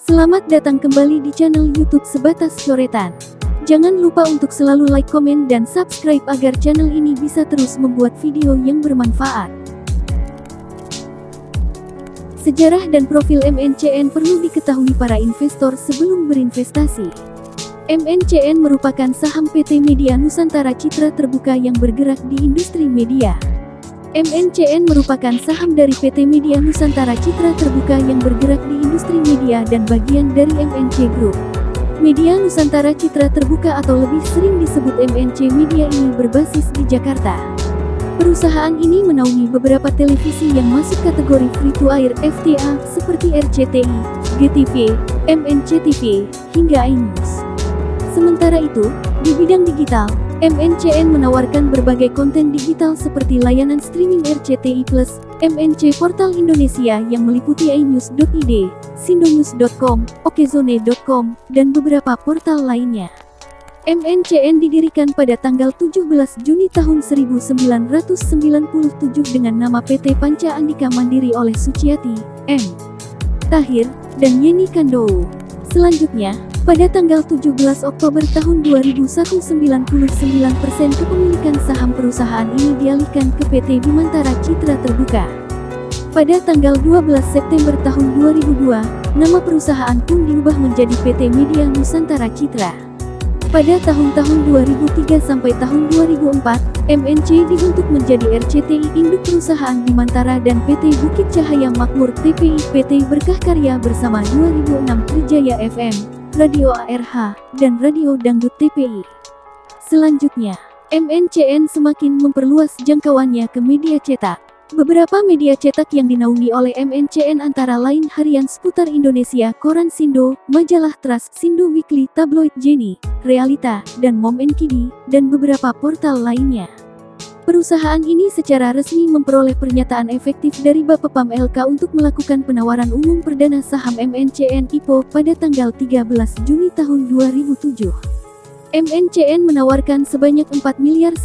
Selamat datang kembali di channel YouTube Sebatas Coretan. Jangan lupa untuk selalu like, komen, dan subscribe agar channel ini bisa terus membuat video yang bermanfaat. Sejarah dan profil MNCN perlu diketahui para investor sebelum berinvestasi. MNCN merupakan saham PT Media Nusantara Citra Terbuka yang bergerak di industri media. MNCN merupakan saham dari PT Media Nusantara Citra Terbuka yang bergerak di industri media dan bagian dari MNC Group. Media Nusantara Citra Terbuka atau lebih sering disebut MNC Media ini berbasis di Jakarta. Perusahaan ini menaungi beberapa televisi yang masuk kategori free to air FTA seperti RCTI, GTV, MNCTV, hingga iNews. Sementara itu, di bidang digital, MNCN menawarkan berbagai konten digital seperti layanan streaming RCTI+, MNC Portal Indonesia yang meliputi inews.id, sindonews.com, okezone.com, dan beberapa portal lainnya. MNCN didirikan pada tanggal 17 Juni tahun 1997 dengan nama PT Panca Andika Mandiri oleh Suciati, M. Tahir, dan Yeni Kandow. Selanjutnya, pada tanggal 17 Oktober tahun 2001, 99% kepemilikan saham perusahaan ini dialihkan ke PT Bimantara Citra Terbuka. Pada tanggal 12 September tahun 2002, nama perusahaan pun diubah menjadi PT Media Nusantara Citra. Pada tahun-tahun 2003 sampai tahun 2004, MNC dibentuk menjadi RCTI induk perusahaan Bimantara dan PT Bukit Cahaya Makmur TPI, PT Berkah Karya bersama 2006 Trijaya FM, Radio ARH, dan Radio Dangdut TPI. Selanjutnya, MNCN semakin memperluas jangkauannya ke media cetak. Beberapa media cetak yang dinaungi oleh MNCN antara lain Harian Seputar Indonesia, Koran Sindo, Majalah Trust, Sindo Weekly, Tabloid Jenny, Realita, dan Mom and Kidi, dan beberapa portal lainnya. Perusahaan ini secara resmi memperoleh pernyataan efektif dari Bapepam LK untuk melakukan penawaran umum perdana saham MNCN IPO pada tanggal 13 Juni tahun 2007. MNCN menawarkan sebanyak 4.125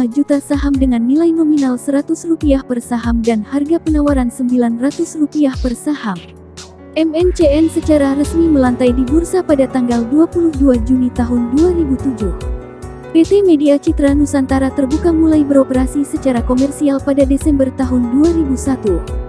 juta saham dengan nilai nominal Rp100 per saham dan harga penawaran Rp900 per saham. MNCN secara resmi melantai di bursa pada tanggal 22 Juni tahun 2007. PT Media Citra Nusantara Terbuka mulai beroperasi secara komersial pada Desember tahun 2001.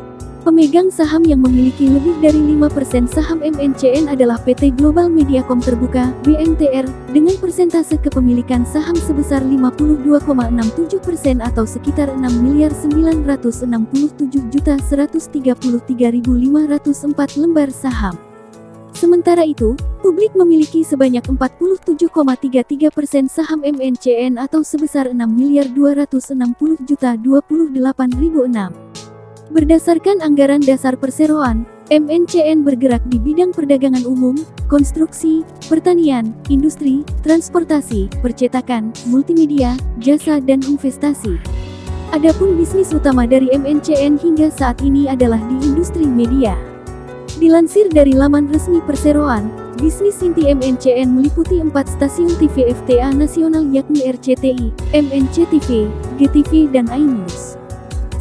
Pemegang saham yang memiliki lebih dari 5% saham MNCN adalah PT Global Mediacom Terbuka, BMTR, dengan persentase kepemilikan saham sebesar 52,67% atau sekitar 6.967.133.504 lembar saham. Sementara itu, publik memiliki sebanyak 47,33% saham MNCN atau sebesar 6.260.028.006. Berdasarkan anggaran dasar perseroan, MNCN bergerak di bidang perdagangan umum, konstruksi, pertanian, industri, transportasi, percetakan, multimedia, jasa dan investasi. Adapun bisnis utama dari MNCN hingga saat ini adalah di industri media. Dilansir dari laman resmi perseroan, bisnis inti MNCN meliputi 4 stasiun TV FTA nasional yakni RCTI, MNCTV, GTV, dan iNews.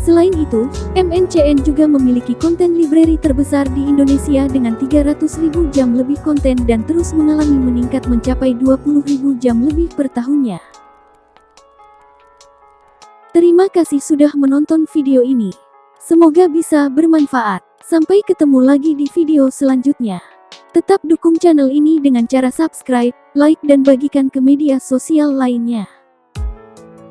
Selain itu, MNCN juga memiliki konten library terbesar di Indonesia dengan 300.000 jam lebih konten dan terus mengalami meningkat mencapai 20.000 jam lebih per tahunnya. Terima kasih sudah menonton video ini. Semoga bisa bermanfaat. Sampai ketemu lagi di video selanjutnya. Tetap dukung channel ini dengan cara subscribe, like, dan bagikan ke media sosial lainnya.